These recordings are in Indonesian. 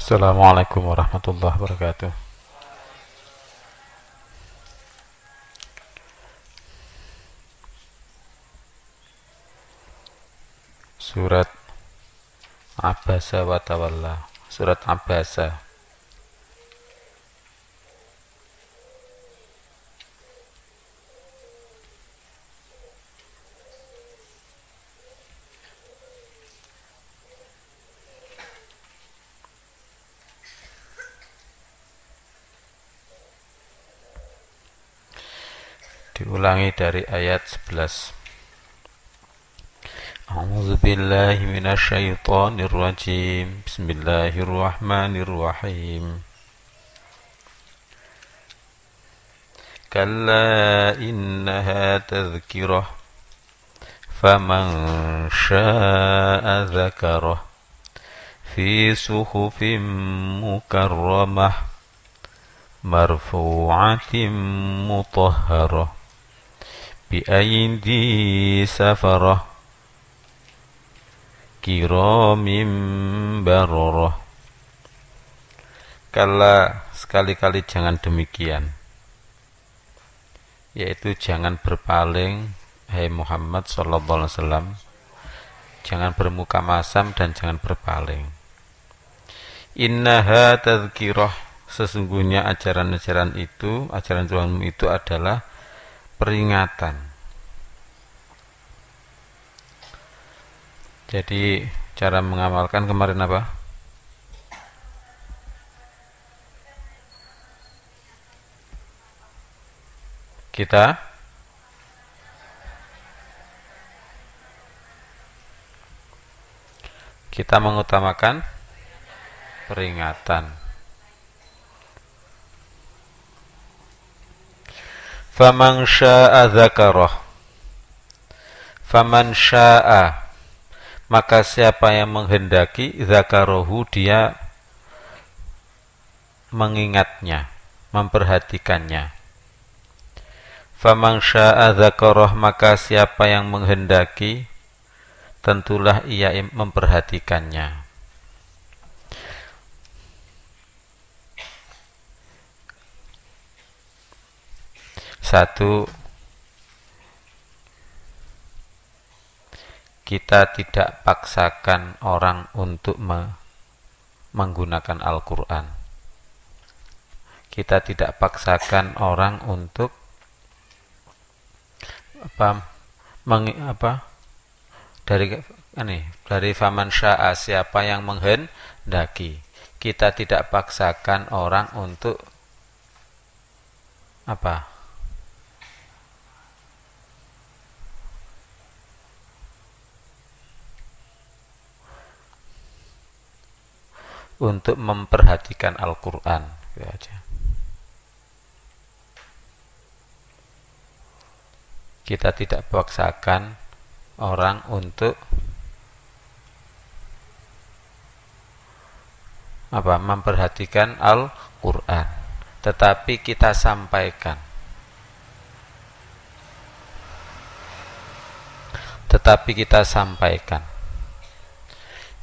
Assalamualaikum warahmatullahi wabarakatuh. Surat Abasa wa Tawalla. Surat Abasa. Diulangi dari ayat 11. A'udzu billahi minasyaitonir rajim. Bismillahirrahmanirrahim. Kalla innaha tadhkirah faman syaa'a dzakarah fi suhufin mukarramah marfu'atin mutahharah bi aidi safarah kiramin bararah. Kala, sekali-kali jangan demikian, yaitu jangan berpaling, hai Muhammad sallallahu alaihi wasallam, jangan bermuka masam dan jangan berpaling. Innaha tadhkirah, sesungguhnya ajaran-ajaran itu, ajaran Tuhanmu itu adalah peringatan. Jadi cara mengamalkan kemarin apa? Kita mengutamakan peringatan. Faman syaa'a dzakarah. Faman syaa'a, maka siapa yang menghendaki, dzakarahu, dia mengingatnya, memperhatikannya. Faman syaa'a dzakarah, maka siapa yang menghendaki, tentulah ia memperhatikannya. Satu, kita tidak paksakan orang untuk menggunakan Al-Quran. Kita tidak paksakan orang untuk dari faman syaa, siapa yang menghendaki. Kita tidak paksakan orang untuk untuk memperhatikan Al-Quran, gitu aja. Kita tidak paksakan orang untuk memperhatikan Al-Quran, tetapi kita sampaikan.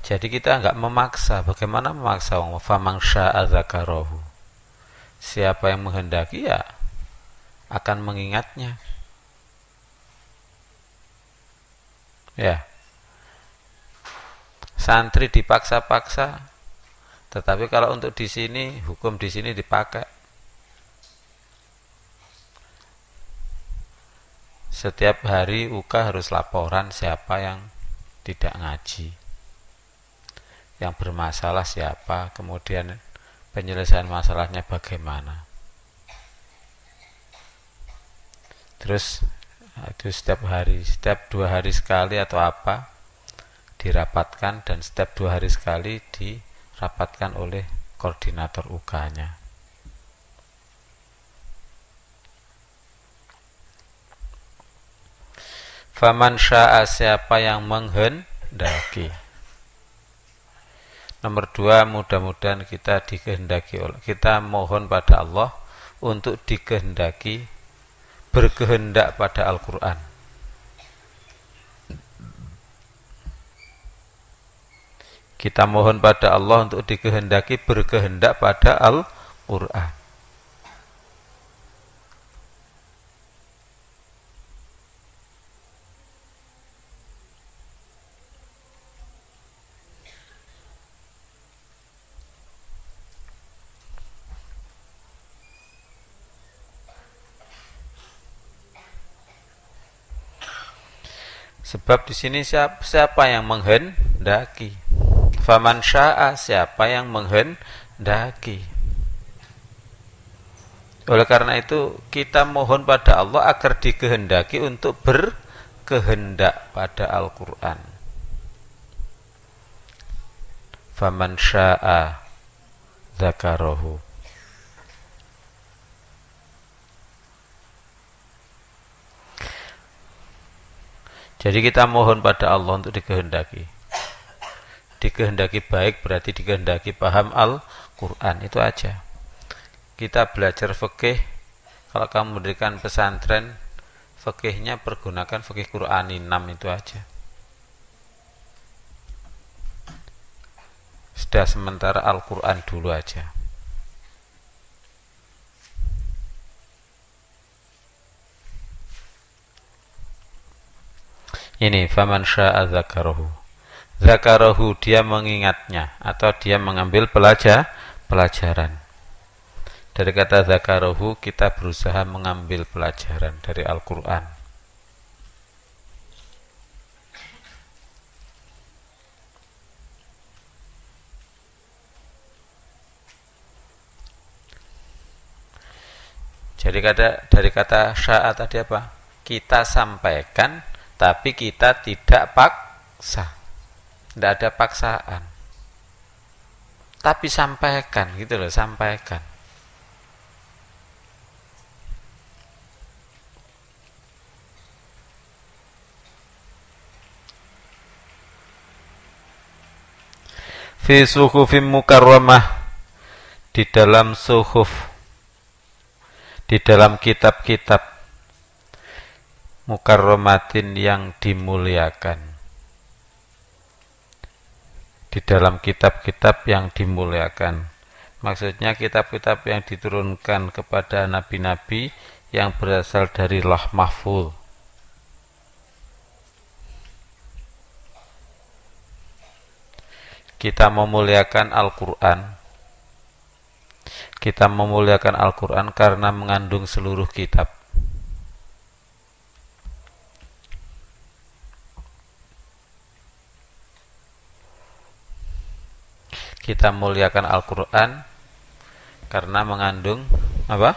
Jadi kita enggak memaksa. Bagaimana memaksa? Faman syaa'a dzakarahu, siapa yang menghendaki ya akan mengingatnya. Ya, santri dipaksa-paksa, tetapi kalau untuk di sini, hukum di sini dipakai. Setiap hari UK harus laporan siapa yang tidak ngaji, yang bermasalah siapa, kemudian penyelesaian masalahnya bagaimana. Terus itu setiap hari, setiap 2 hari sekali atau apa dirapatkan, dan setiap 2 hari sekali dirapatkan oleh koordinator UK-nya. Faman syaa, siapa yang menghendaki. Nomor 2, mudah-mudahan kita dikehendaki oleh, kita mohon pada Allah untuk dikehendaki, berkehendak pada Al-Quran. Kita mohon pada Allah untuk dikehendaki berkehendak pada Al-Quran. Sebab di sini siapa yang menghendaki? Faman syaa, siapa yang menghendaki. Oleh karena itu kita mohon pada Allah agar dikehendaki untuk berkehendak pada Al-Quran. Faman syaa dzakarahu. Jadi kita mohon pada Allah untuk dikehendaki. Dikehendaki baik berarti dikehendaki paham Al-Quran, itu aja. Kita belajar fikih, kalau kamu mendirikan pesantren, fikihnya pergunakan fikih Qur'ani 6, itu aja. Sudah sementara Al-Quran dulu aja. Ini faman syaa dzakarahu. Dzakarahu, dia mengingatnya atau dia mengambil pelajaran. Dari kata dzakarahu kita berusaha mengambil pelajaran dari Al-Qur'an. Jadi dari kata syaa tadi apa? Kita sampaikan tapi kita tidak paksa. Tidak ada paksaan. Tapi sampaikan, gitu loh, sampaikan. Fi suhufim mukarramah, di dalam suhuf, di dalam kitab-kitab mukarramatin yang dimuliakan. Di dalam kitab-kitab yang dimuliakan, maksudnya kitab-kitab yang diturunkan kepada nabi-nabi yang berasal dari Lauh Mahfuz. Kita memuliakan Al-Quran. Kita memuliakan Al-Quran karena mengandung seluruh kitab. Kita muliakan Al-Quran karena mengandung apa?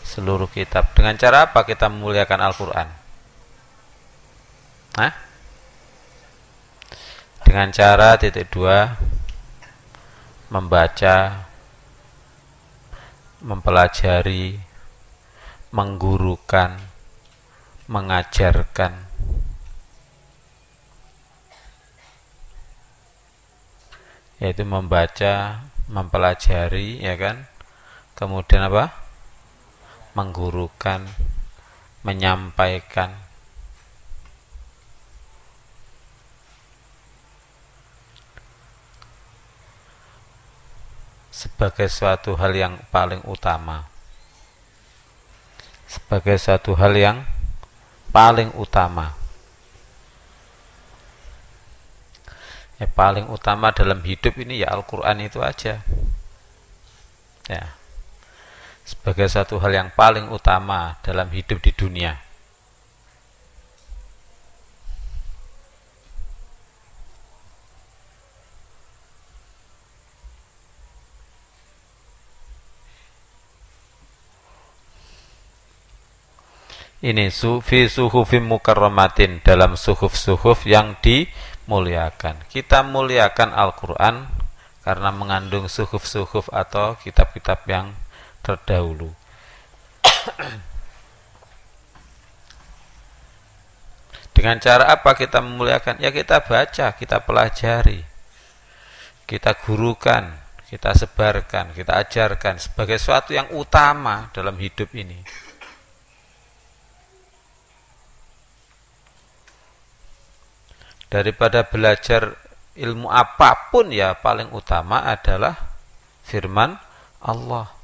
Seluruh kitab. Dengan cara apa kita memuliakan Al-Quran? Dengan cara membaca, mempelajari, menggurukan, mengajarkan. Yaitu membaca, mempelajari, ya kan? Kemudian apa? Menggurukan, menyampaikan. Sebagai suatu hal yang paling utama. Sebagai suatu hal yang paling utama. Yang paling utama dalam hidup ini ya Al-Quran itu aja. Ya. Sebagai satu hal yang paling utama dalam hidup di dunia. Ini fi suhufim mukarramatin, dalam suhuf-suhuf yang dimuliakan. Kita muliakan Al-Quran karena mengandung suhuf-suhuf atau kitab-kitab yang terdahulu. Dengan cara apa kita memuliakan? Ya kita baca, kita pelajari, kita gurukan, kita sebarkan, kita ajarkan sebagai sesuatu yang utama dalam hidup ini. Daripada belajar ilmu apapun ya paling utama adalah firman Allah.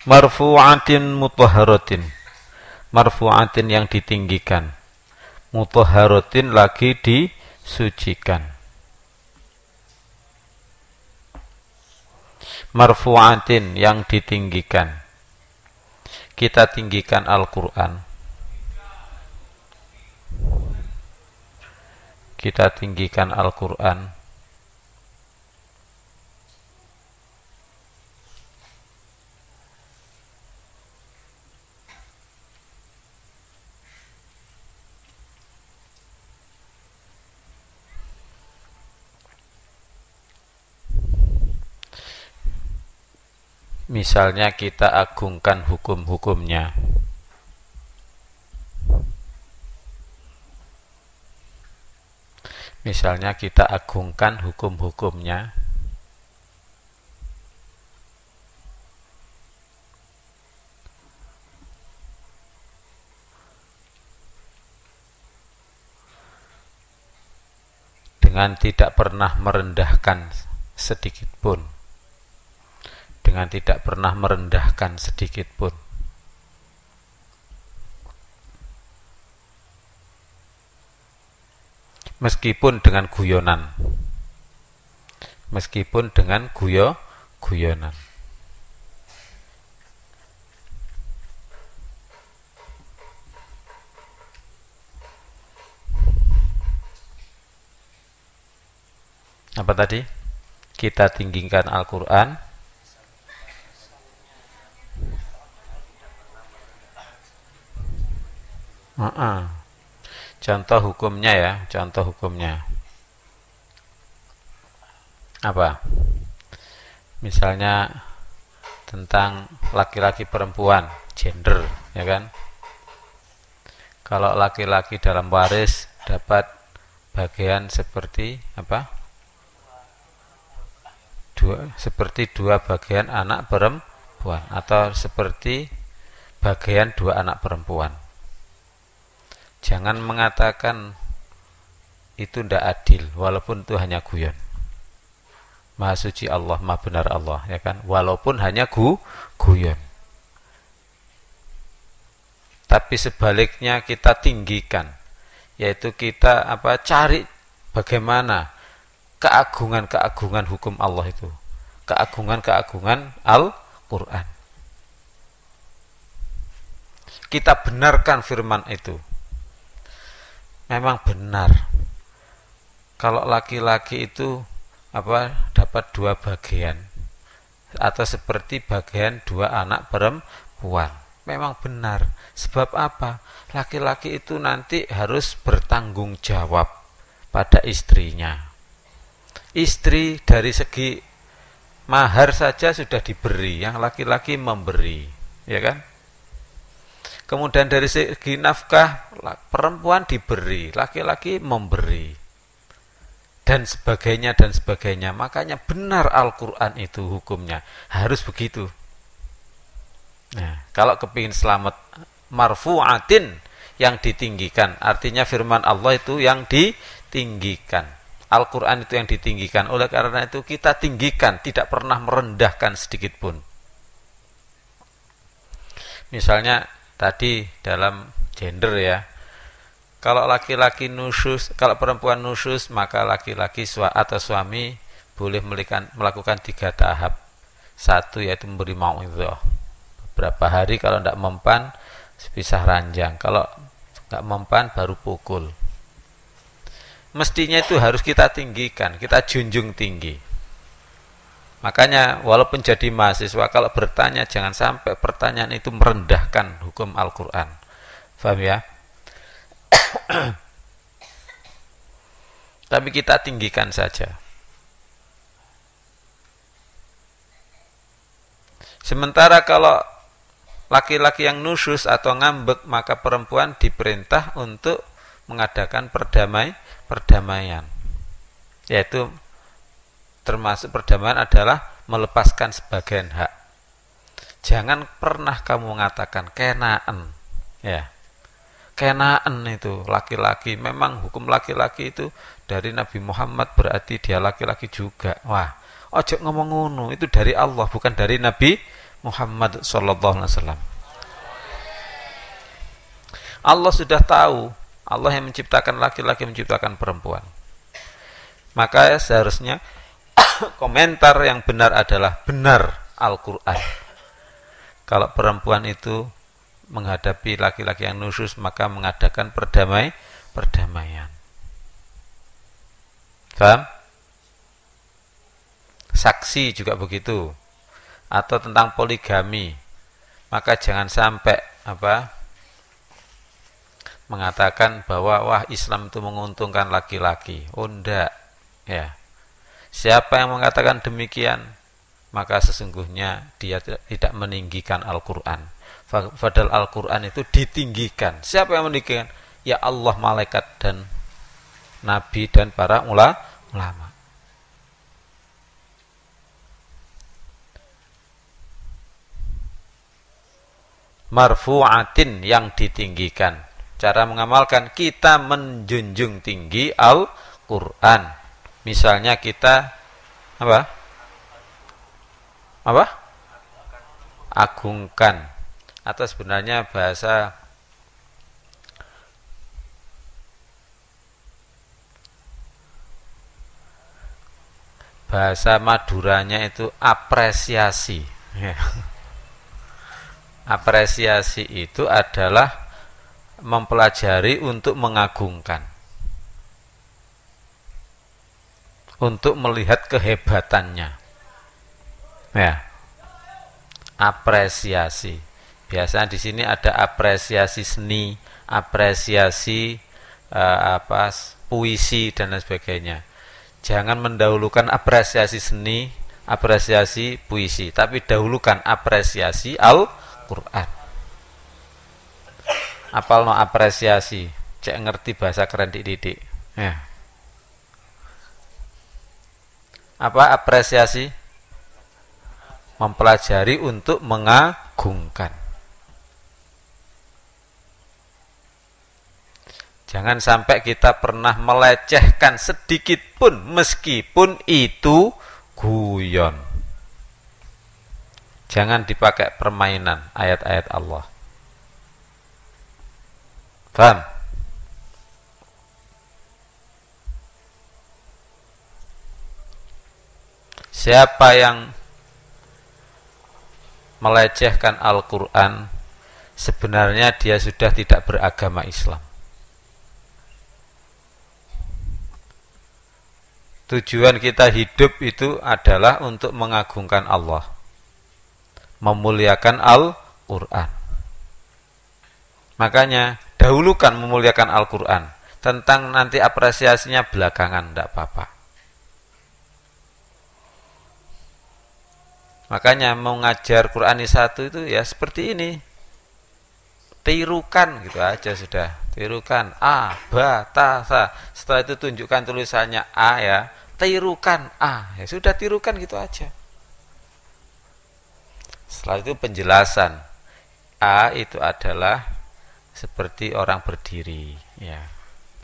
Marfu'atin mutahharatin, marfu'atin yang ditinggikan, mutahharatin lagi disucikan. Marfu'atin yang ditinggikan, kita tinggikan Al-Quran, kita tinggikan Al-Quran. Misalnya kita agungkan hukum-hukumnya. Misalnya kita agungkan hukum-hukumnya. Dengan tidak pernah merendahkan sedikit pun. Dengan tidak pernah merendahkan sedikit pun. Meskipun dengan guyonan. Meskipun dengan guyonan. Apa tadi? Kita tinggikan Al-Quran. Contoh hukumnya ya, contoh hukumnya. Apa? Misalnya tentang laki-laki perempuan, gender, ya kan? Kalau laki-laki dalam waris dapat bagian seperti apa? Seperti dua bagian anak perempuan, atau seperti bagian dua anak perempuan. Jangan mengatakan itu tidak adil, walaupun itu hanya guyon. Maha suci Allah, maha benar Allah, ya kan? Walaupun hanya guyon. Tapi sebaliknya kita tinggikan, yaitu kita cari bagaimana keagungan-keagungan hukum Allah itu, keagungan-keagungan Al-Quran. Kita benarkan firman itu. Memang benar kalau laki-laki itu dapat dua bagian atau seperti bagian dua anak perempuan. Memang benar. Sebab apa? Laki-laki itu nanti harus bertanggung jawab pada istrinya. Istri dari segi mahar saja sudah diberi, yang laki-laki memberi, ya kan? Kemudian dari segi nafkah, perempuan diberi, laki-laki memberi. Dan sebagainya, dan sebagainya. Makanya benar Al-Quran itu hukumnya. Harus begitu. Nah, kalau kepingin selamat, marfu'atin, yang ditinggikan. Artinya firman Allah itu yang ditinggikan. Al-Quran itu yang ditinggikan. Oleh karena itu kita tinggikan, tidak pernah merendahkan sedikit pun. Misalnya, tadi dalam gender ya, kalau laki-laki nusyus, kalau perempuan nusyus, maka laki-laki atau suami boleh melakukan 3 tahap. 1 yaitu memberi mau'idhah, beberapa hari, kalau tidak mempan pisah ranjang, kalau tidak mempan baru pukul. Mestinya itu harus kita tinggikan, kita junjung tinggi. Makanya walaupun jadi mahasiswa, kalau bertanya jangan sampai pertanyaan itu merendahkan hukum Al-Quran. Paham ya? Tapi kita tinggikan saja. Sementara kalau laki-laki yang nusyus atau ngambek, maka perempuan diperintah untuk mengadakan perdamaian. Yaitu termasuk perdamaian adalah melepaskan sebagian hak. Jangan pernah kamu mengatakan kenaan. Ya. Kenaan itu laki-laki, memang hukum laki-laki itu dari Nabi Muhammad berarti dia laki-laki juga. Wah, ojo ngomong ngono, itu dari Allah bukan dari Nabi Muhammad sallallahu alaihi wasallam. Allah sudah tahu, Allah yang menciptakan laki-laki menciptakan perempuan. Maka seharusnya komentar yang benar adalah benar Al-Qur'an. Kalau perempuan itu menghadapi laki-laki yang nusyuz, maka mengadakan perdamaian. Paham? Saksi juga begitu. Atau tentang poligami, maka jangan sampai mengatakan bahwa wah Islam itu menguntungkan laki-laki. Oh enggak, ya. Siapa yang mengatakan demikian, maka sesungguhnya dia tidak meninggikan Al-Qur'an. Padahal Al-Quran itu ditinggikan. Siapa yang meninggikan? Ya Allah, malaikat, dan Nabi, dan para ulama. Marfu'atin, yang ditinggikan. Cara mengamalkan, kita menjunjung tinggi Al-Quran. Misalnya kita agungkan. Atau sebenarnya bahasa Maduranya itu apresiasi. Apresiasi itu adalah mempelajari untuk mengagungkan, untuk melihat kehebatannya. Ya, apresiasi. Biasanya di sini ada apresiasi seni, apresiasi puisi dan lain sebagainya. Jangan mendahulukan apresiasi seni, apresiasi puisi, tapi dahulukan apresiasi Al-Qur'an. Apal no apresiasi, cek ngerti bahasa keren didik. Ya. Apa apresiasi? Mempelajari untuk mengagungkan. Jangan sampai kita pernah melecehkan sedikit pun, meskipun itu guyon. Jangan dipakai permainan ayat-ayat Allah. Paham? Siapa yang melecehkan Al-Quran, sebenarnya dia sudah tidak beragama Islam. Tujuan kita hidup itu adalah untuk mengagungkan Allah, memuliakan Al-Quran. Makanya dahulukan memuliakan Al-Quran. Tentang nanti apresiasinya belakangan, tidak apa-apa. Makanya mau ngajar Qur'ani 1 itu ya seperti ini. Tirukan gitu aja sudah. Tirukan A, Ba, Ta, Sa. Setelah itu tunjukkan tulisannya A ya. Tirukan A. Ya sudah, tirukan gitu aja. Setelah itu penjelasan. A itu adalah seperti orang berdiri, ya.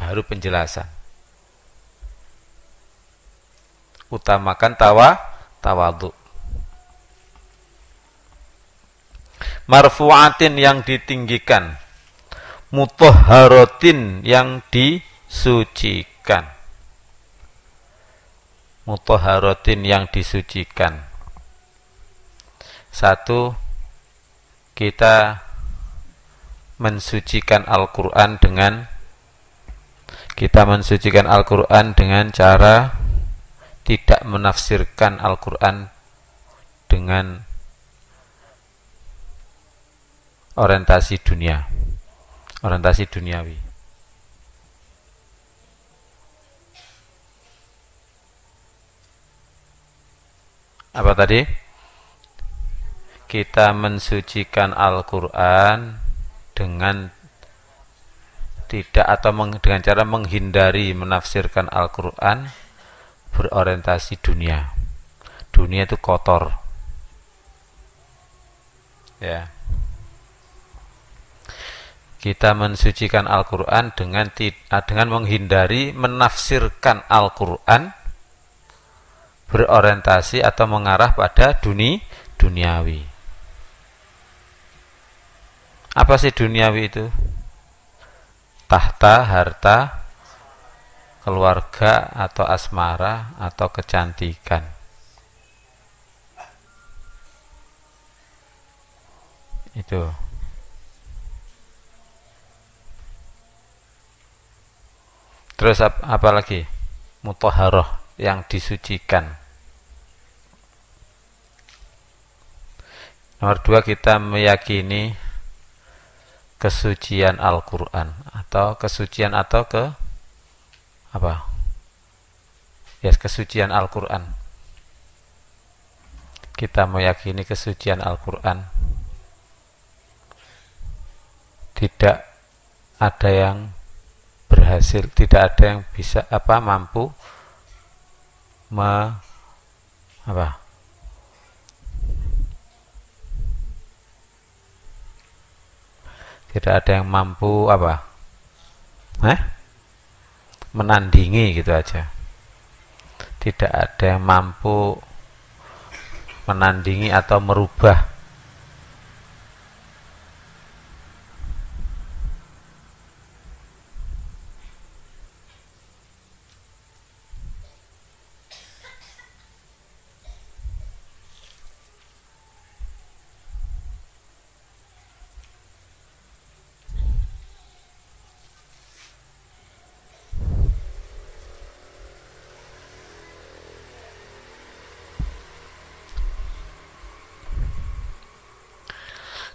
Baru penjelasan. Utamakan tawadhu. Marfu'atin, yang ditinggikan. Mutahharatin, yang disucikan. Mutahharatin, yang disucikan. Satu, kita mensucikan Al-Quran dengan cara tidak menafsirkan Al-Quran dengan orientasi dunia, orientasi duniawi. Apa tadi? Kita mensucikan Al-Quran dengan dengan cara menghindari menafsirkan Al-Quran berorientasi dunia. Dunia itu kotor. Ya. Kita mensucikan Al-Quran dengan menghindari menafsirkan Al-Quran berorientasi atau mengarah pada duniawi. Apa sih duniawi itu? Tahta, harta, keluarga, atau asmara, atau kecantikan. Itu. Terus apa lagi? Mutahharah, yang disucikan. Nomor 2, kita meyakini kesucian Al-Quran atau kesucian atau apa? Ya, kesucian Al-Quran. Kita meyakini kesucian Al-Quran. Tidak ada yang berhasil, tidak ada yang bisa mampu tidak ada yang mampu menandingi gitu aja. Tidak ada yang mampu menandingi atau merubah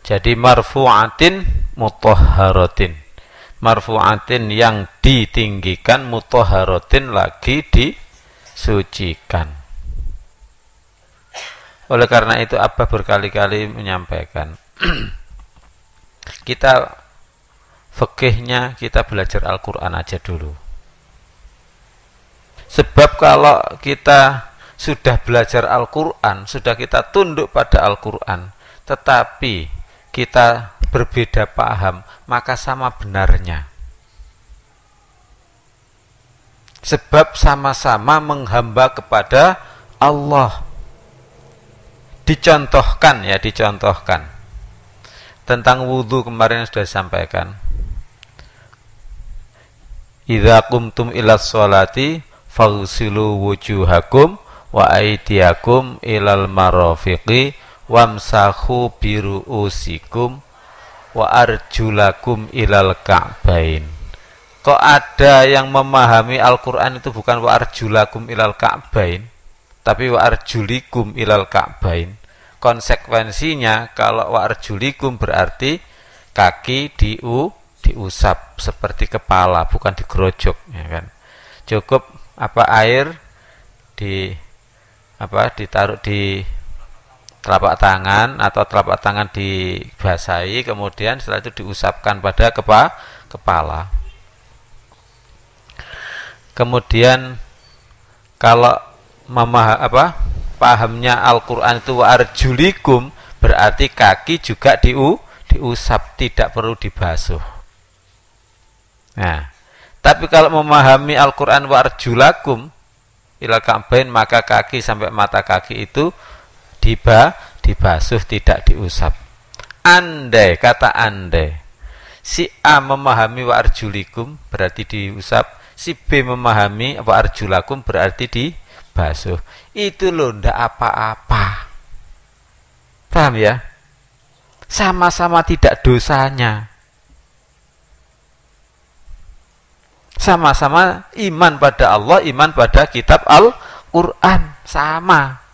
Jadi marfu'atin mutahharatin. Marfu'atin yang ditinggikan, mutahharatin lagi disucikan. Oleh karena itu Abah berkali-kali menyampaikan kita fikihnya kita belajar Al-Quran aja dulu. Sebab kalau kita sudah belajar Al-Quran, sudah kita tunduk pada Al-Quran, tetapi kita berbeda paham, maka sama benarnya. Sebab sama-sama menghamba kepada Allah. Dicontohkan tentang wudhu kemarin sudah disampaikan. Idza qumtum ilas sholati faghsilu wujuhakum wa aydiyakum ilal marafiqi wamsahu biru'usikum wa arjulakum ilal ka'bain. Kok ada yang memahami Al-Quran itu bukan wa arjulakum ilal ka'bain, tapi wa arjulikum ilal ka'bain. Konsekuensinya kalau wa arjulikum berarti kaki diusap seperti kepala, bukan digerojok, ya kan. Cukup air ditaruh di telapak tangan atau telapak tangan dibasahi, kemudian setelah itu diusapkan pada kepala. Kemudian kalau pahamnya Al-Quran itu wa arjulikum berarti kaki juga diusap, tidak perlu dibasuh. Nah, tapi kalau memahami Al-Quran wa arjulakum ilal ka'bain, maka kaki sampai mata kaki itu dibasuh, tidak diusap. Andai si A memahami wa arjulikum berarti diusap, si B memahami wa arjulakum berarti dibasuh. Itu loh, ndak apa-apa. Paham ya? Sama-sama tidak dosanya. Sama-sama iman pada Allah, iman pada kitab Al-Quran, sama.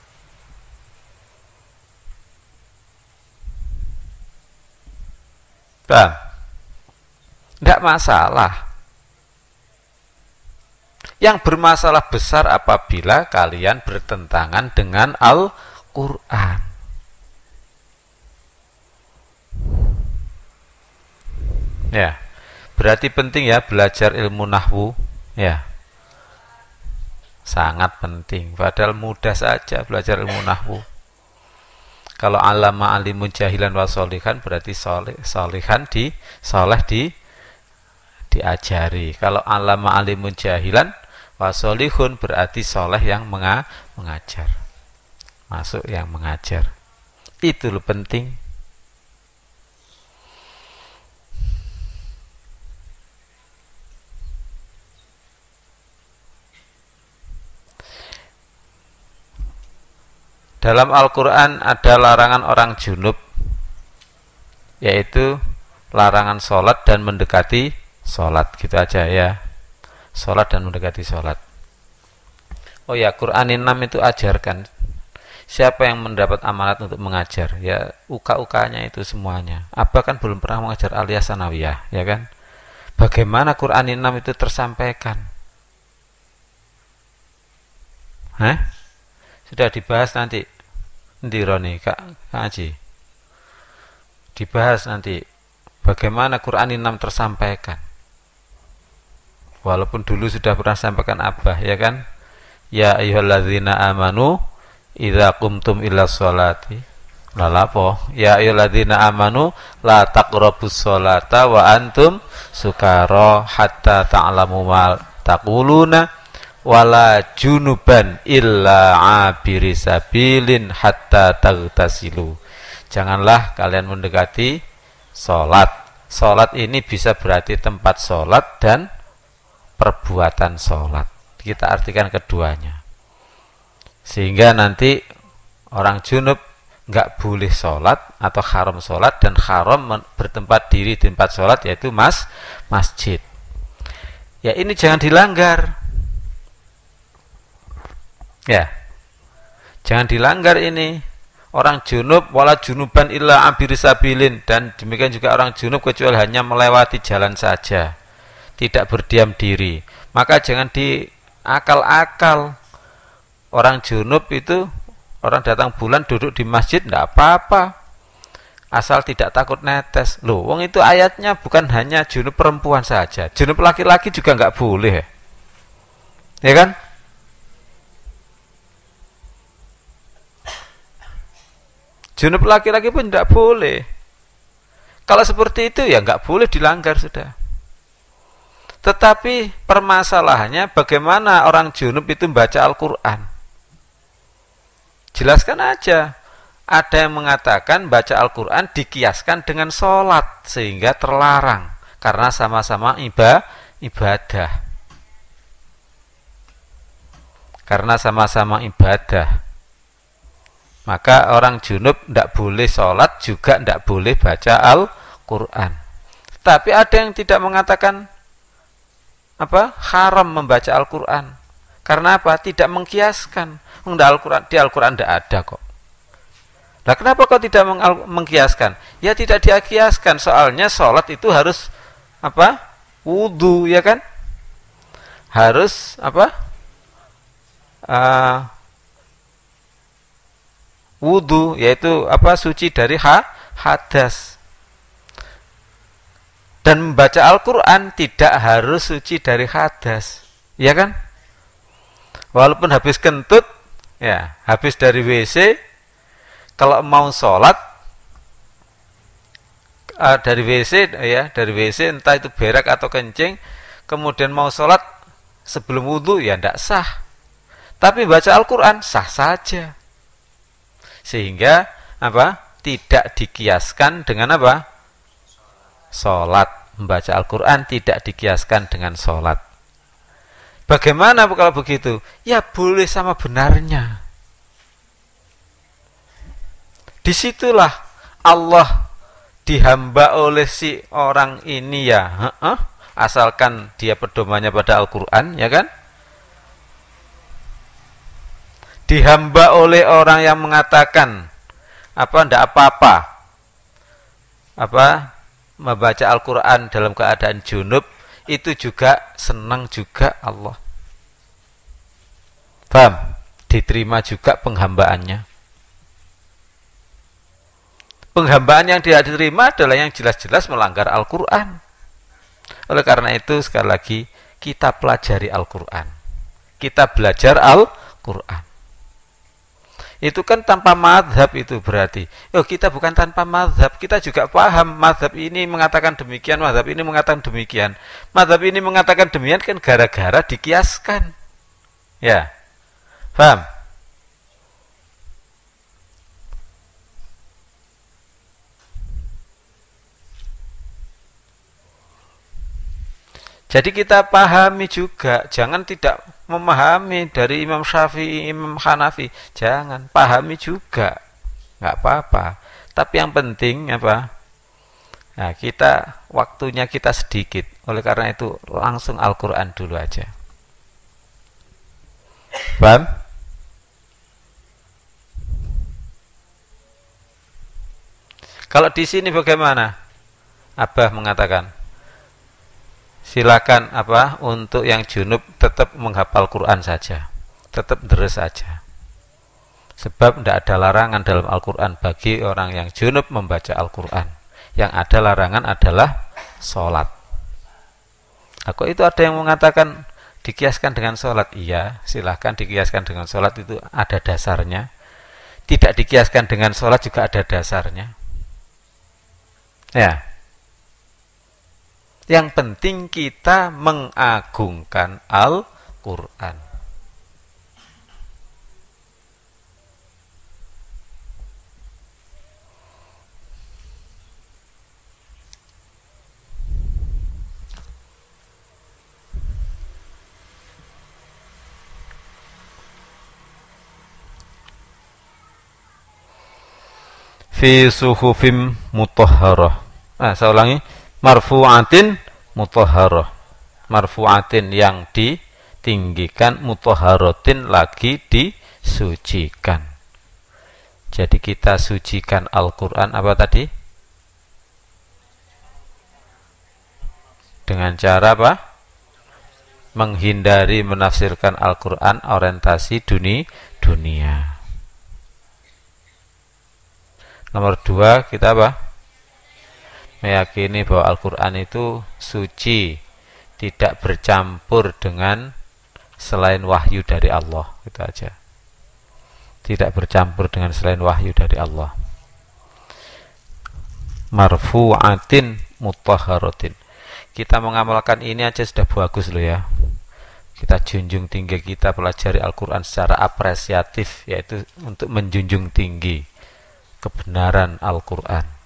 Tidak masalah. Yang bermasalah besar apabila kalian bertentangan dengan Al-Quran. Ya, berarti penting ya belajar ilmu nahwu. Ya, sangat penting. Padahal mudah saja belajar ilmu nahwu. Kalau alama alimun jahilan wa sholihan berarti sholihan diajari. Kalau alama alimun jahilan wa sholihun berarti soleh yang mengajar. Masuk yang mengajar. Itu lo penting. Dalam Al-Quran ada larangan orang junub, yaitu larangan sholat dan mendekati sholat. Gitu aja ya. Sholat dan mendekati sholat. Oh ya, Qur'anin 6 itu ajarkan. Siapa yang mendapat amanat untuk mengajar? Ya, UK-UK-nya itu semuanya. Abah kan belum pernah mengajar Aliyah Sanawiyah, ya kan? Bagaimana Qur'anin 6 itu tersampaikan? Sudah dibahas nanti. Roni, Kak Haji. Dibahas nanti bagaimana Qur'anin 6 tersampaikan. Walaupun dulu sudah pernah sampaikan Abah, ya kan? Ya ayyuhalladzina amanu idza qumtum ila sholati. Lalapo? Ya ayyuhalladzina amanu la taqrabus sholata wa antum sukara hatta ta'lamu ma taquluna wala junuban illa abiri sabilin hatta tagtasilu. Janganlah kalian mendekati sholat. Sholat ini bisa berarti tempat sholat dan perbuatan sholat. Kita artikan keduanya. Sehingga nanti orang junub nggak boleh sholat atau haram sholat, dan haram bertempat diri di tempat sholat, yaitu masjid. Ya, ini jangan dilanggar. Ya, jangan dilanggar ini. Orang junub wala junuban illa abiri sabilin, dan demikian juga orang junub kecuali hanya melewati jalan saja, tidak berdiam diri. Maka jangan diakal-akal. Orang junub itu, orang datang bulan duduk di masjid tidak apa-apa, asal tidak takut netes. Loh, wong itu ayatnya bukan hanya junub perempuan saja, junub laki-laki juga nggak boleh, ya kan? Junub laki-laki pun tidak boleh. Kalau seperti itu ya nggak boleh dilanggar sudah. Tetapi permasalahannya bagaimana orang junub itu membaca Al-Quran. Jelaskan aja. Ada yang mengatakan baca Al-Quran dikiaskan dengan sholat sehingga terlarang karena sama-sama ibadah. Karena sama-sama ibadah. Maka orang junub tidak boleh sholat, juga tidak boleh baca Al-Quran. Tapi ada yang tidak mengatakan haram membaca Al-Quran. Karena apa? Tidak mengkiaskan. Di Al-Quran tidak ada kok. Nah, kenapa kok tidak mengkiaskan? Ya tidak dikiaskan, soalnya sholat itu harus wudu, ya kan? Harus wudu, yaitu suci dari hadas. Dan membaca Al-Quran tidak harus suci dari hadas, ya kan? Walaupun habis kentut, ya habis dari WC, kalau mau sholat dari WC entah itu berak atau kencing, kemudian mau sholat sebelum wudu, ya tidak sah. Tapi baca Al-Quran sah saja. Sehingga tidak dikiaskan dengan sholat. Membaca Al-Quran tidak dikiaskan dengan sholat. Bagaimana kalau begitu? Ya boleh sama benarnya. Disitulah Allah dihamba oleh si orang ini, ya asalkan dia pedomannya pada Al-Quran, ya kan? Dihamba oleh orang yang mengatakan tidak apa-apa membaca Al-Quran dalam keadaan junub, itu juga senang juga Allah. Paham? Diterima juga penghambaannya. Penghambaan yang tidak diterima adalah yang jelas-jelas melanggar Al-Quran. Oleh karena itu, sekali lagi, kita pelajari Al-Quran. Kita belajar Al-Quran. Itu kan tanpa madhab itu berarti. Oh, kita bukan tanpa madhab, kita juga paham madhab ini mengatakan demikian, madhab ini mengatakan demikian. Madhab ini mengatakan demikian kan gara-gara dikiaskan. Ya, paham? Jadi kita pahami juga, jangan tidak memahami dari Imam Syafi'i, Imam Hanafi, jangan, pahami juga, nggak apa-apa. Tapi yang penting apa? Nah, kita waktunya kita sedikit, oleh karena itu langsung Al-Quran dulu aja. Paham? Kalau di sini bagaimana? Abah mengatakan, silakan apa untuk yang junub tetap menghafal Quran saja, tetap deres saja. Sebab tidak ada larangan dalam Al-Quran bagi orang yang junub membaca Al-Quran. Yang ada larangan adalah sholat. Aku itu ada yang mengatakan dikiaskan dengan sholat. Iya, silahkan dikiaskan dengan sholat, itu ada dasarnya. Tidak dikiaskan dengan sholat juga ada dasarnya. Ya. Yang penting kita mengagungkan Al-Quran. Fi suhufim mutahharah. Saya ulangi, marfu'atin mutahharah. Marfu'atin yang ditinggikan, mutahharatin lagi disucikan. Jadi kita sucikan Al-Quran apa tadi? Dengan cara apa? Menghindari menafsirkan Al-Quran orientasi dunia. Nomor 2, kita apa? Meyakini bahwa Al-Quran itu suci, tidak bercampur dengan selain wahyu dari Allah. Itu aja. Tidak bercampur dengan selain wahyu dari Allah. Marfu'atin mutahharatin. Kita mengamalkan ini aja sudah bagus loh ya. Kita junjung tinggi, kita pelajari Al-Quran secara apresiatif, yaitu untuk menjunjung tinggi kebenaran Al-Quran.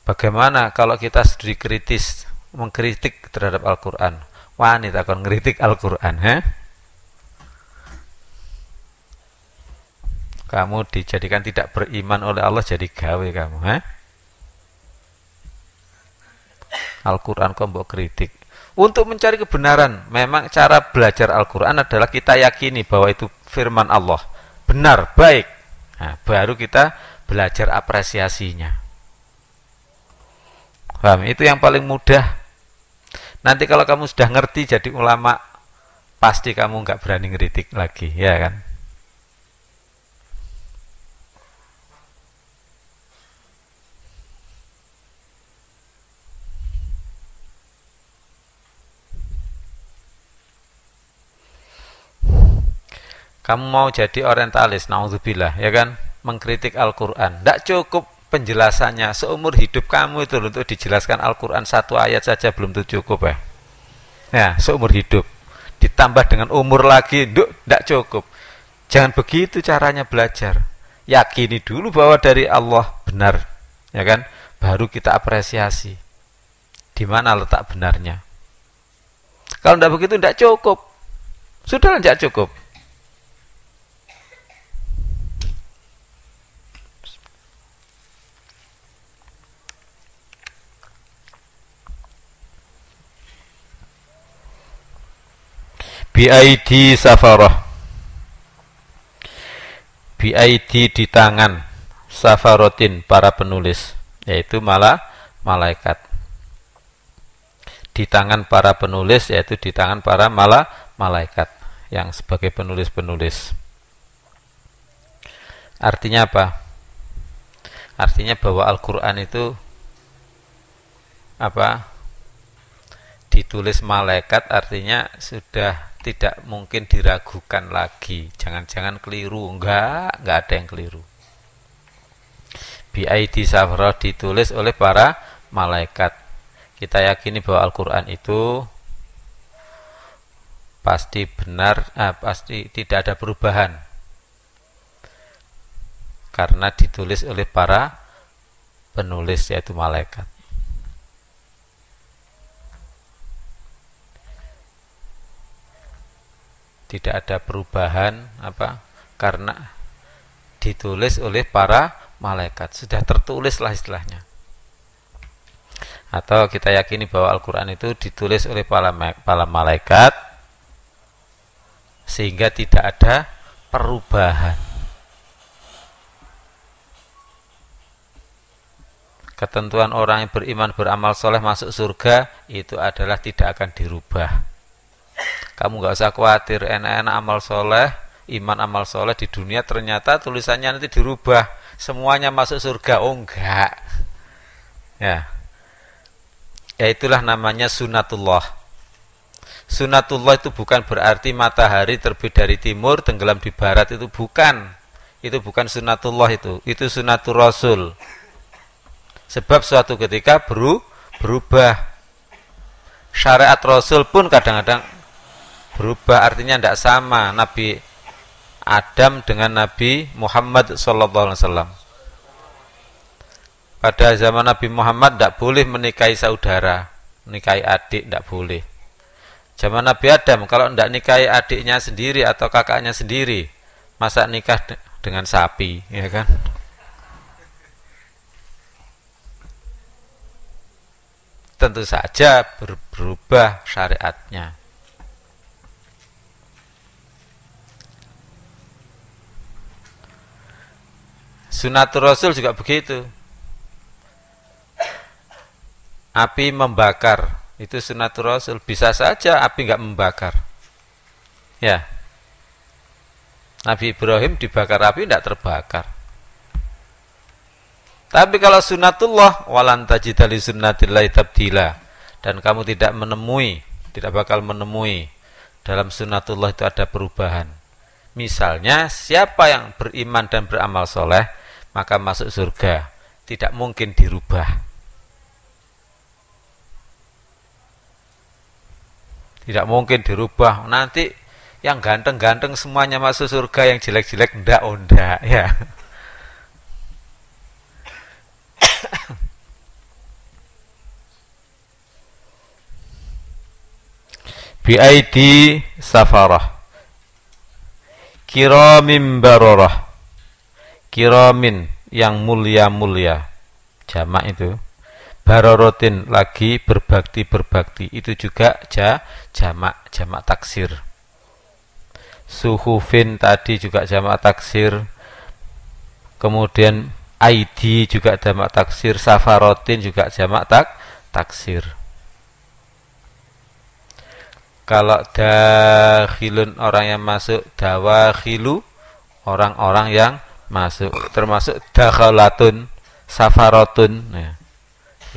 Bagaimana kalau kita studi kritis, mengkritik terhadap Al-Quran? Wanita akan ngeritik Al-Quran, Kamu dijadikan tidak beriman oleh Allah, jadi gawe kamu, Al-Quran kau mbok kritik. Untuk mencari kebenaran, memang cara belajar Al-Quran adalah kita yakini bahwa itu firman Allah, benar, baik. Nah, baru kita belajar apresiasinya. Paham? Itu yang paling mudah. Nanti kalau kamu sudah ngerti jadi ulama, pasti kamu nggak berani ngeritik lagi, ya kan? Kamu mau jadi orientalis, naudzubillah, ya kan? Mengkritik Al-Quran. Tidak cukup penjelasannya. Seumur hidup kamu itu untuk dijelaskan Al-Quran satu ayat saja belum cukup ya. Ya, seumur hidup. Ditambah dengan umur lagi, tidak cukup. Jangan begitu caranya belajar. Yakini dulu bahwa dari Allah benar, ya kan? Baru kita apresiasi. Di mana letak benarnya? Kalau tidak begitu, tidak cukup. Sudah tidak cukup. BID safarah. BID di tangan safarotin para penulis, yaitu malaikat. Di tangan para penulis, yaitu di tangan para malaikat yang sebagai penulis-penulis. Artinya apa? Artinya bahwa Al-Quran itu apa? ditulis malaikat artinya sudah tidak mungkin diragukan lagi. Jangan-jangan keliru. Enggak ada yang keliru. Bi'aidi safara ditulis oleh para malaikat. Kita yakini bahwa Al-Quran itu pasti benar, pasti tidak ada perubahan karena ditulis oleh para penulis, yaitu malaikat. Tidak ada perubahan karena ditulis oleh para malaikat, sudah tertulis lah istilahnya. Atau kita yakini bahwa Al-Quran itu ditulis oleh para malaikat sehingga tidak ada perubahan. Ketentuan orang yang beriman beramal soleh masuk surga itu adalah tidak akan dirubah. Kamu nggak usah khawatir, enak-enak amal soleh, iman amal soleh di dunia ternyata tulisannya nanti dirubah, semuanya masuk surga. Oh enggak. Ya itulah namanya sunatullah. Sunatullah itu bukan berarti matahari terbit dari timur tenggelam di barat, itu bukan. Itu bukan sunatullah, itu sunatul rasul. Sebab suatu ketika berubah. Syariat rasul pun kadang-kadang berubah, artinya tidak sama Nabi Adam dengan Nabi Muhammad SAW. Pada zaman Nabi Muhammad tidak boleh menikahi saudara, menikahi adik tidak boleh. Zaman Nabi Adam kalau tidak nikahi adiknya sendiri atau kakaknya sendiri, masa nikah dengan sapi, ya kan? Tentu saja berubah syariatnya. Sunatul Rasul juga begitu. Api membakar, itu sunatul Rasul. Bisa saja api nggak membakar. Ya. Nabi Ibrahim dibakar api tidak terbakar. Tapi kalau sunatullah, walan tajida li sunnatillahi tabdila, dan kamu tidak bakal menemui dalam sunatullah itu ada perubahan. Misalnya, siapa yang beriman dan beramal soleh, maka masuk surga. Tidak mungkin dirubah. Tidak mungkin dirubah. Nanti yang ganteng-ganteng semuanya masuk surga, yang jelek-jelek ndak ya. Bi'aidi safarah kiramin bararah. Kiramin yang mulia-mulia, jamak itu. Barorotin lagi berbakti, itu juga jamak taksir. Suhufin tadi juga jamak taksir. Kemudian aidi juga jamak taksir, safarotin juga jamak taksir. Kalau dakhilun orang yang masuk, dawakhilu orang-orang yang masuk, termasuk dakhalatun, safarotun. Nah,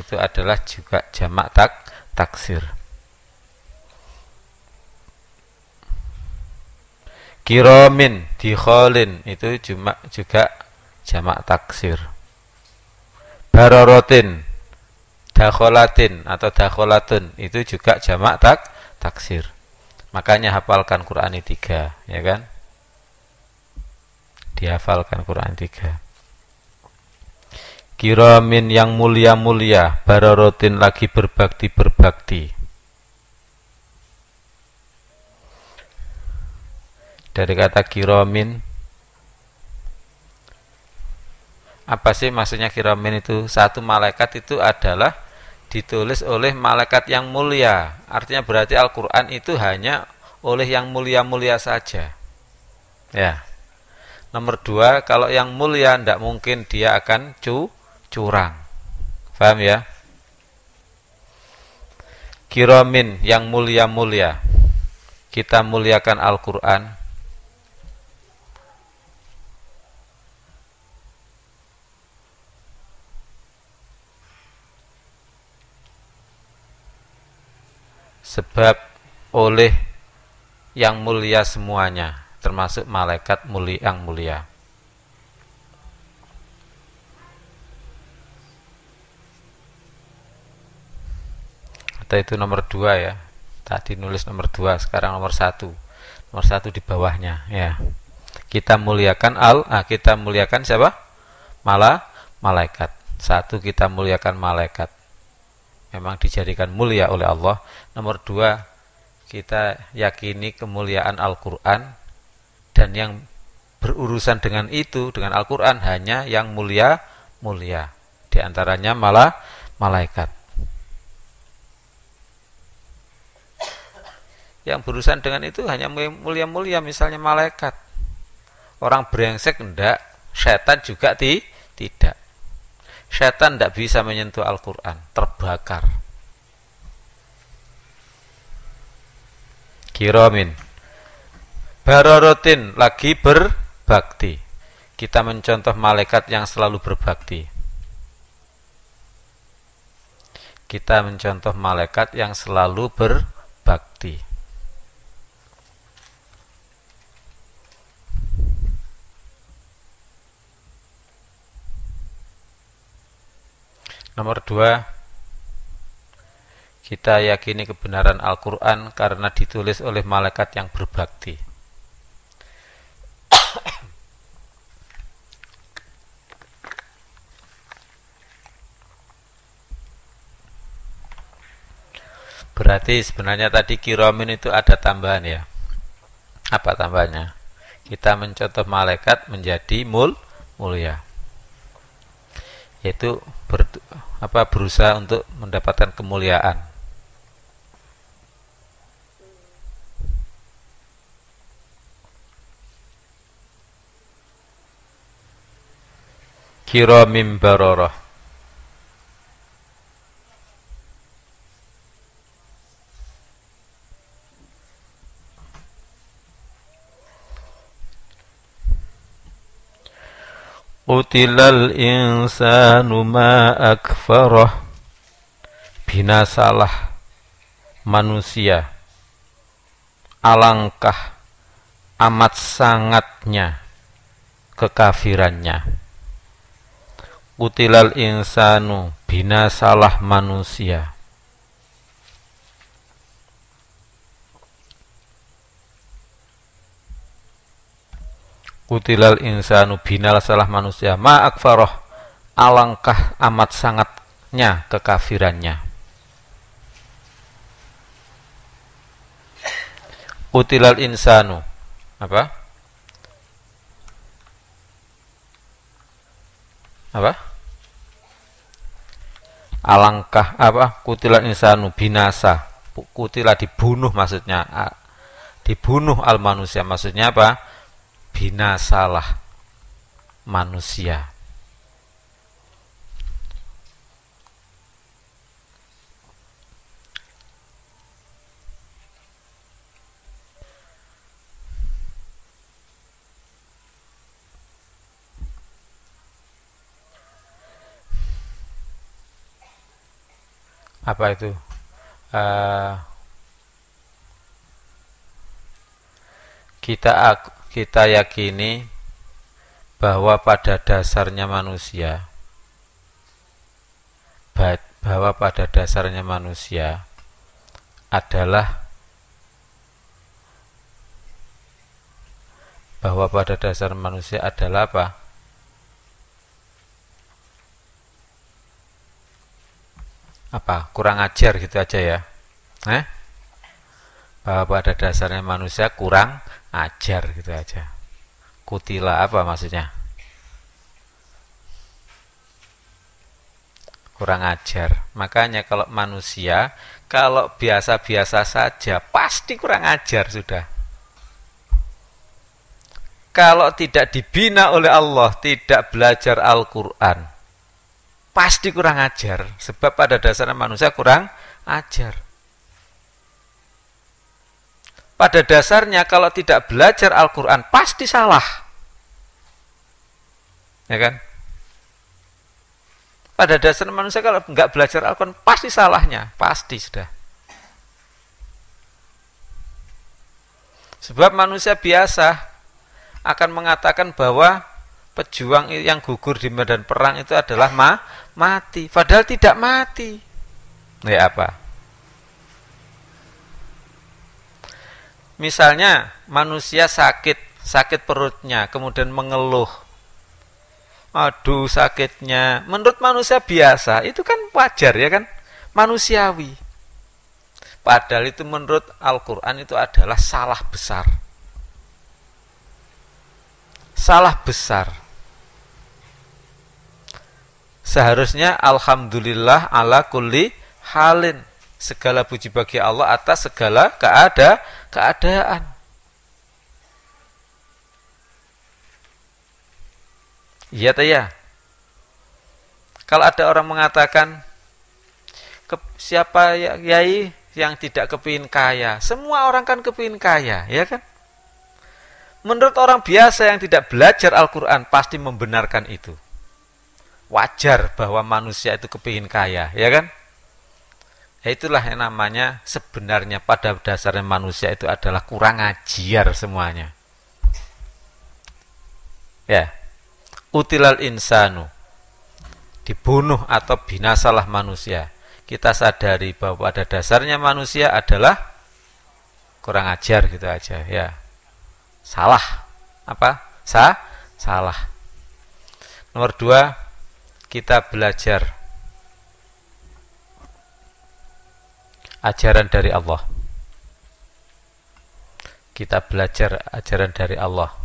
itu adalah juga jamak taksir. Kiramin dikholin itu juga jamak taksir. Barorotin, dakholatin atau dakholatun itu juga jamak taksir. Makanya hafalkan Quran 3, ya kan? Dihafalkan Quran 3. Kiramin yang mulia-mulia, barorotin lagi berbakti. Dari kata kiramin, apa sih maksudnya kiramin itu? Satu malaikat itu adalah ditulis oleh malaikat yang mulia. Artinya berarti Al-Quran itu hanya oleh yang mulia-mulia saja. Ya. Nomor 2, kalau yang mulia tidak mungkin dia akan curang. Paham ya? Kiramin yang mulia-mulia. Kita muliakan Al-Quran. sebab oleh yang mulia semuanya, termasuk malaikat mulia yang mulia. Atau itu nomor 2 ya. Tadi nulis nomor 2, sekarang nomor 1. Nomor 1 di bawahnya ya. Kita muliakan kita muliakan siapa? Malaikat. 1, kita muliakan malaikat. Memang dijadikan mulia oleh Allah. Nomor 2, kita yakini kemuliaan Al-Qur'an, dan yang berurusan dengan itu, dengan Al-Qur'an, hanya yang mulia-mulia. Di antaranya malaikat. Yang berurusan dengan itu hanya mulia-mulia, misalnya malaikat. Orang brengsek enggak, setan juga tidak. Setan tidak bisa menyentuh Al-Quran, terbakar. Kiramin, barorotin, lagi berbakti. Kita mencontoh malaikat yang selalu berbakti. Kita mencontoh malaikat yang selalu berbakti. Nomor 2, kita yakini kebenaran Al-Quran karena ditulis oleh malaikat yang berbakti. Berarti sebenarnya tadi kiramin itu ada tambahan ya. Apa tambahannya? Kita mencontoh malaikat menjadi mulia. Yaitu berusaha untuk mendapatkan kemuliaan. Kiramim bararah. Qutilal insanu ma akfarah. Binasalah manusia, alangkah amat sangatnya kekafirannya. Qutilal insanu, binasalah manusia. Qutilal insanu, binal salah manusia, ma akfaroh, alangkah amat sangatnya kekafirannya. Qutilal insanu, apa? Alangkah apa? Qutilal insanu, binasa. Qutila dibunuh maksudnya. Dibunuh al manusia maksudnya apa? Binasalah manusia. Apa itu? Kita yakini bahwa pada dasarnya manusia adalah apa? Apa? Kurang ajar gitu aja ya. Bahwa pada dasarnya manusia kurang ajar gitu aja. Kutila apa maksudnya? Kurang ajar. Makanya kalau manusia, kalau biasa-biasa saja, pasti kurang ajar sudah. Kalau tidak dibina oleh Allah, tidak belajar Al-Quran, pasti kurang ajar. Sebab pada dasarnya manusia kurang ajar. Pada dasarnya kalau tidak belajar Al-Quran pasti salah, ya kan? Pada dasarnya manusia kalau nggak belajar Al-Quran pasti salahnya, pasti sudah. Sebab manusia biasa akan mengatakan bahwa pejuang yang gugur di medan perang itu adalah mati, padahal tidak mati. Ya apa? Misalnya manusia sakit perutnya, kemudian mengeluh, aduh sakitnya, menurut manusia biasa, itu kan wajar ya kan, manusiawi. Padahal itu menurut Al-Quran itu adalah salah besar. Salah besar. Seharusnya alhamdulillah ala kulli halin. Segala puji bagi Allah atas segala keadaan. Iya tak ya? Kalau ada orang mengatakan, siapa yai yang tidak kepingin kaya? Semua orang kan kepingin kaya, ya kan? Menurut orang biasa yang tidak belajar Al-Quran pasti membenarkan itu. Wajar bahwa manusia itu kepingin kaya, ya kan? Ya itulah yang namanya sebenarnya pada dasarnya manusia itu adalah kurang ajar semuanya. Ya, utilal insanu, dibunuh atau binasalah manusia. Kita sadari bahwa pada dasarnya manusia adalah kurang ajar gitu aja, ya. Salah. Apa? Salah. Nomor 2, kita belajar ajaran dari Allah. Kita belajar ajaran dari Allah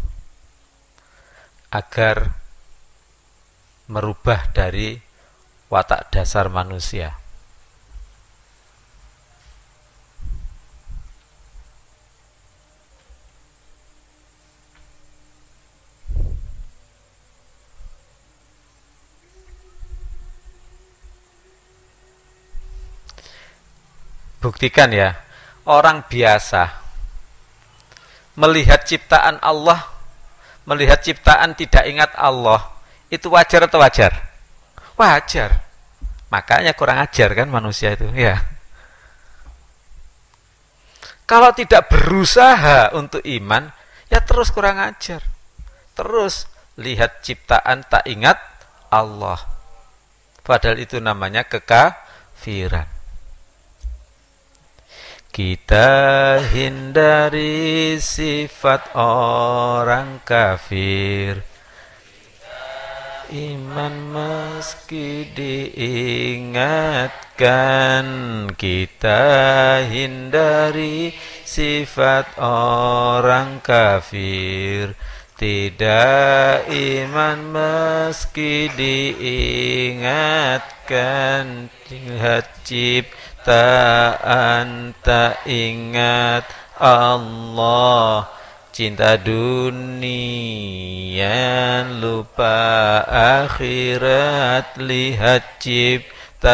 agar merubah dari watak dasar manusia. Buktikan ya, orang biasa melihat ciptaan Allah, melihat ciptaan tidak ingat Allah, itu wajar atau wajar? Wajar. Makanya kurang ajar kan manusia itu, ya. Kalau tidak berusaha untuk iman, ya terus kurang ajar. Terus lihat ciptaan tak ingat Allah. Padahal itu namanya kekafiran. Kita hindari sifat orang kafir. Iman meski diingatkan. Kita hindari sifat orang kafir. Tidak iman meski diingatkan. Lihat ciptaan tak ingat Allah. Cinta dunia lupa akhirat. Lihat ciptaan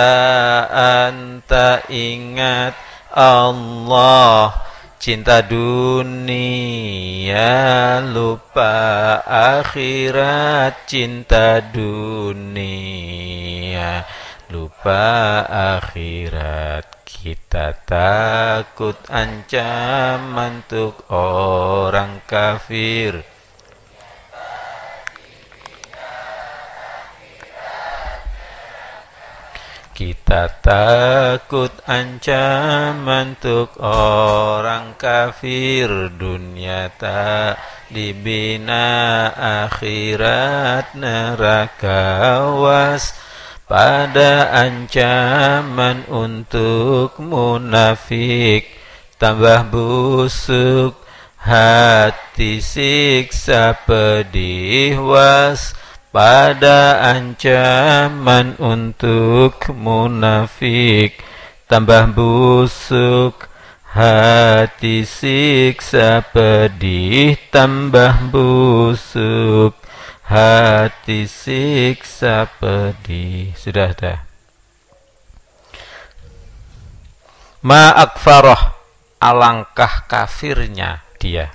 tak ingat Allah. Cinta dunia lupa akhirat. Cinta dunia lupa akhirat. Kita takut ancaman untuk orang kafir. Kita takut ancaman untuk orang kafir. Dunia tak dibina, akhirat neraka was. Pada ancaman untuk munafik, tambah busuk hati, siksa pedih was. Pada ancaman untuk munafik, tambah busuk hati, siksa pedih, tambah busuk hati, siksa pedih. Sudah dah. Ma'akfaroh, alangkah kafirnya dia.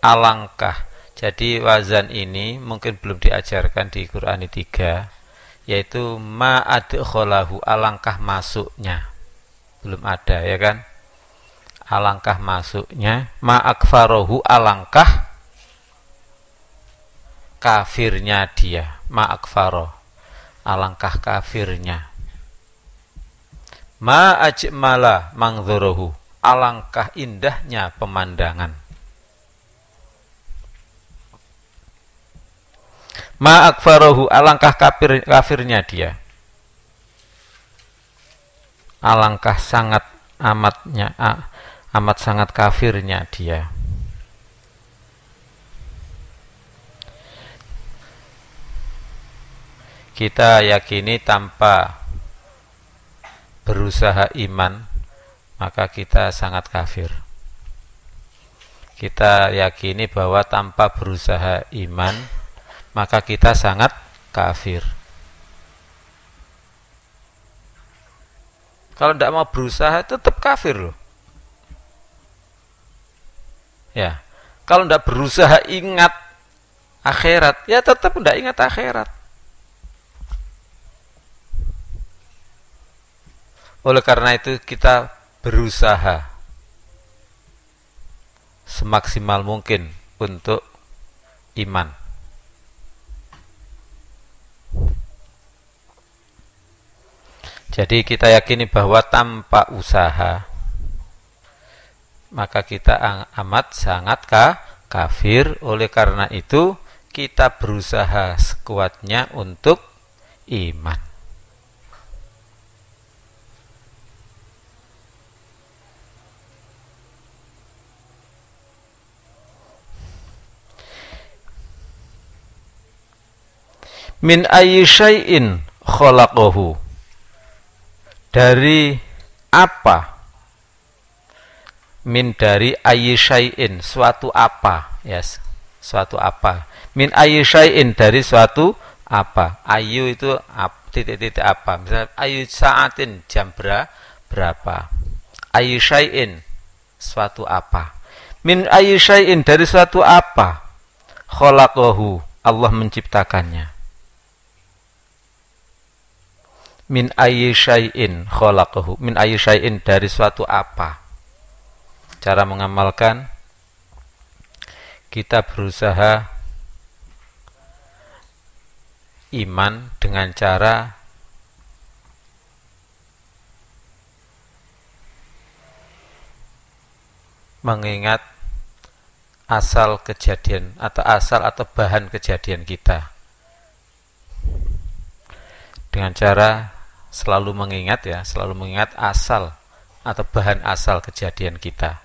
Alangkah. Jadi wazan ini mungkin belum diajarkan di Quran 3, yaitu ma'adkholahu, alangkah masuknya. Belum ada ya kan. alangkah masuknya, ma akfarohu, alangkah kafirnya dia, ma akfaroh, alangkah kafirnya, ma ajmala mangdhuruhu, alangkah indahnya pemandangan, ma akfarohu, alangkah kafirnya dia, alangkah sangat amat sangat kafirnya dia. Kita yakini tanpa berusaha iman, maka kita sangat kafir. Kita yakini bahwa tanpa berusaha iman, maka kita sangat kafir. Kalau tidak mau berusaha, tetap kafir loh. Ya, kalau tidak berusaha ingat akhirat, ya tetap tidak ingat akhirat. Oleh karena itu kita berusaha semaksimal mungkin untuk iman. Jadi kita yakini bahwa tanpa usaha maka kita amat sangat kafir. Oleh karena itu kita berusaha sekuatnya untuk iman. Min ayyi syai'in khalaqahu, dari apa, min dari ayyi syai'in, suatu apa, yes, suatu apa, min ayyi syai'in, dari suatu apa, ayu itu titik-titik apa, misalnya ayu saatin, jam berapa, ayyi syai'in, suatu apa, min ayyi syai'in, dari suatu apa, khalaqahu, Allah menciptakannya. Min ayyi syai'in khalaqahu, min ayyi syai'in, dari suatu apa. Cara mengamalkan, kita berusaha iman dengan cara mengingat asal kejadian atau bahan kejadian kita, dengan cara selalu mengingat asal atau bahan asal kejadian kita.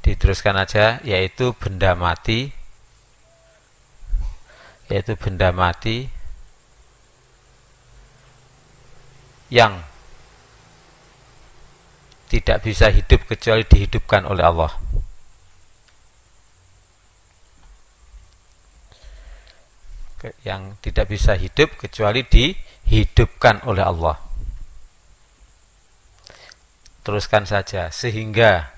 Diteruskan aja, yaitu benda mati yang tidak bisa hidup kecuali dihidupkan oleh Allah. Yang tidak bisa hidup kecuali dihidupkan oleh Allah. Teruskan saja, sehingga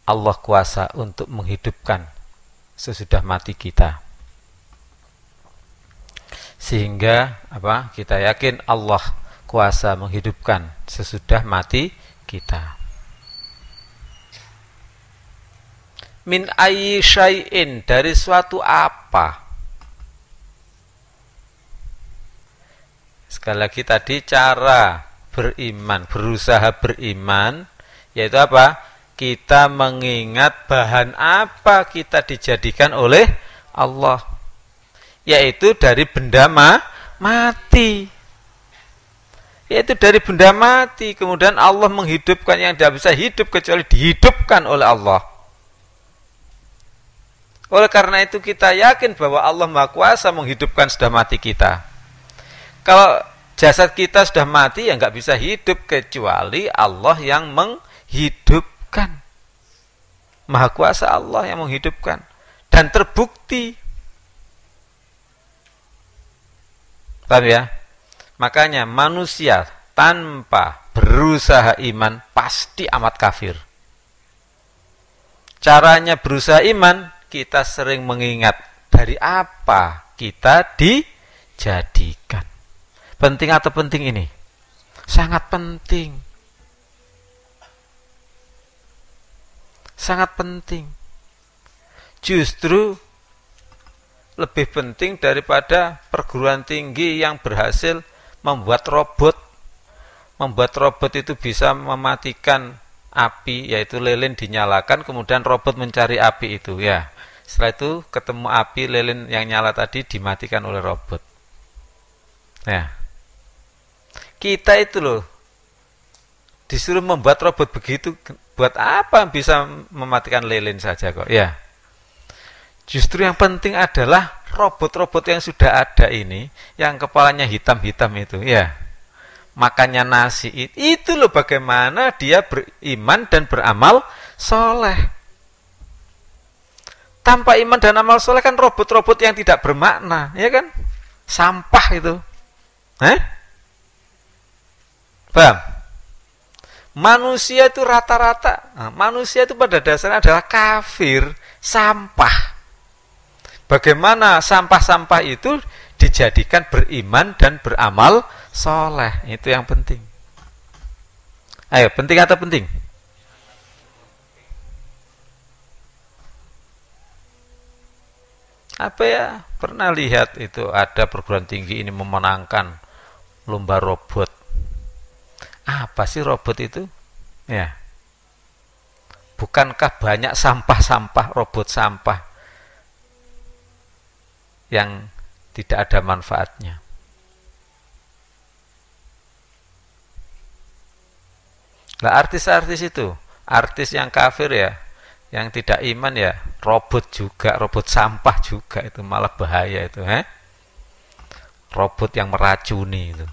Allah kuasa untuk menghidupkan sesudah mati kita. Sehingga apa? Kita yakin Allah kuasa menghidupkan sesudah mati kita. Min ayyi syai'in, dari suatu apa. Sekali lagi tadi cara beriman, berusaha beriman, yaitu apa? Kita mengingat bahan apa kita dijadikan oleh Allah, yaitu dari benda mati. Yaitu dari benda mati, kemudian Allah menghidupkan yang tidak bisa hidup kecuali dihidupkan oleh Allah. Oleh karena itu kita yakin bahwa Allah Maha Kuasa menghidupkan sudah mati kita. Kalau jasad kita sudah mati, ya nggak bisa hidup kecuali Allah yang menghidupkan. Maha Kuasa Allah yang menghidupkan. Dan terbukti. Paham ya? Makanya manusia tanpa berusaha iman pasti amat kafir. Caranya berusaha iman, kita sering mengingat dari apa kita jadikan. Penting atau penting ini? Sangat penting. Sangat penting. Justru lebih penting daripada perguruan tinggi yang berhasil membuat robot. Membuat robot itu bisa mematikan api, yaitu lilin dinyalakan, kemudian robot mencari api itu. Ya, setelah itu ketemu api, lilin yang nyala tadi dimatikan oleh robot. Ya, kita itu loh disuruh membuat robot begitu, buat apa bisa mematikan lilin saja kok? Ya, justru yang penting adalah robot-robot yang sudah ada ini, yang kepalanya hitam-hitam itu, ya, makannya nasi itu loh, bagaimana dia beriman dan beramal soleh. Tanpa iman dan amal soleh kan robot-robot yang tidak bermakna, ya kan? Sampah itu. Paham? Manusia itu rata-rata, manusia itu pada dasarnya adalah kafir, sampah. Bagaimana sampah-sampah itu dijadikan beriman dan beramal soleh, itu yang penting. Ayo, penting atau penting? Apa ya, pernah lihat itu ada perguruan tinggi ini memenangkan lomba robot. Apa sih robot itu? Ya, bukankah banyak sampah-sampah, robot sampah yang tidak ada manfaatnya? Nah, artis-artis itu, artis yang kafir ya, yang tidak iman ya, robot juga, robot sampah juga, itu malah bahaya itu, robot yang meracuni itu,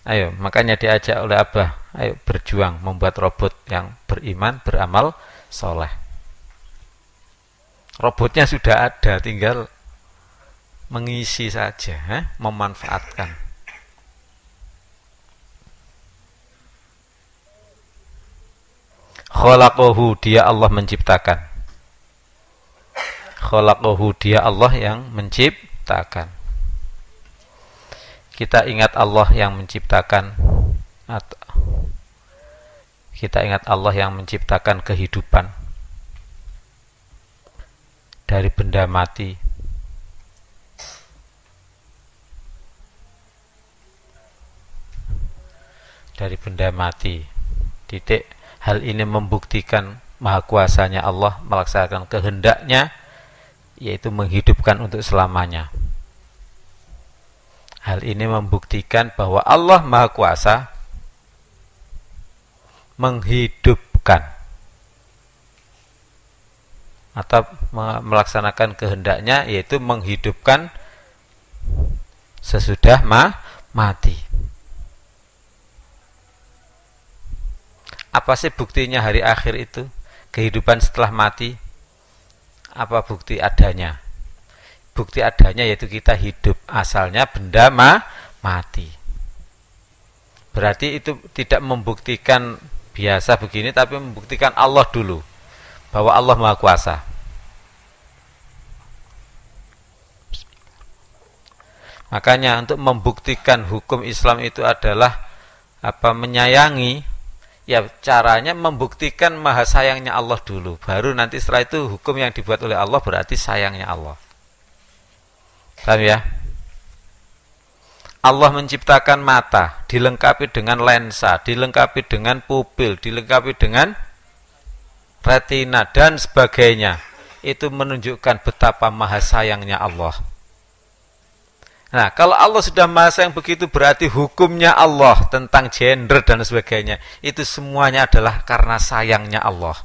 Ayo, makanya diajak oleh Abah, ayo berjuang membuat robot yang beriman, beramal soleh. Robotnya sudah ada, tinggal mengisi saja, memanfaatkan. Khalaqahu, dia Allah menciptakan. Khalaqahu, dia Allah yang menciptakan. Kita ingat Allah yang menciptakan, kita ingat Allah yang menciptakan kehidupan dari benda mati. Dari benda mati. Titik. Hal ini membuktikan maha kuasanya Allah melaksanakan kehendaknya, yaitu menghidupkan untuk selamanya. Hal ini membuktikan bahwa Allah maha kuasa menghidupkan atau melaksanakan kehendaknya, yaitu menghidupkan sesudah mati. Apa sih buktinya hari akhir itu? Kehidupan setelah mati. Apa bukti adanya? Bukti adanya yaitu kita hidup. Asalnya benda mati. Berarti itu tidak membuktikan biasa begini, tapi membuktikan Allah dulu, bahwa Allah Maha Kuasa. Makanya untuk membuktikan hukum Islam itu adalah menyayangi, ya caranya membuktikan maha sayangnya Allah dulu, baru nanti setelah itu hukum yang dibuat oleh Allah berarti sayangnya Allah. Paham ya? Allah menciptakan mata, dilengkapi dengan lensa, dilengkapi dengan pupil, dilengkapi dengan retina dan sebagainya. Itu menunjukkan betapa maha sayangnya Allah. Nah, kalau Allah sudah maha sayang begitu, berarti hukumnya Allah tentang gender dan sebagainya, itu semuanya adalah karena sayangnya Allah.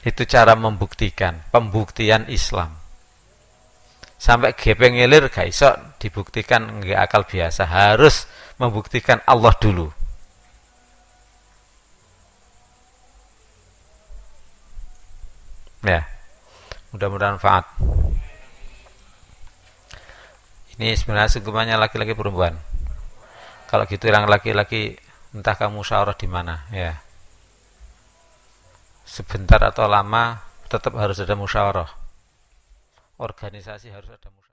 Itu cara membuktikan, pembuktian Islam. Sampai gepeng ngilir gak iso dibuktikan, nggak akal biasa, harus membuktikan Allah dulu. Ya, mudah-mudahan manfaat. Ini sebenarnya sungguhannya laki-laki perempuan. Kalau gitu yang laki-laki, entah kamu musyawarah di mana, ya. Sebentar atau lama tetap harus ada musyawarah. Organisasi harus ada musyawarah.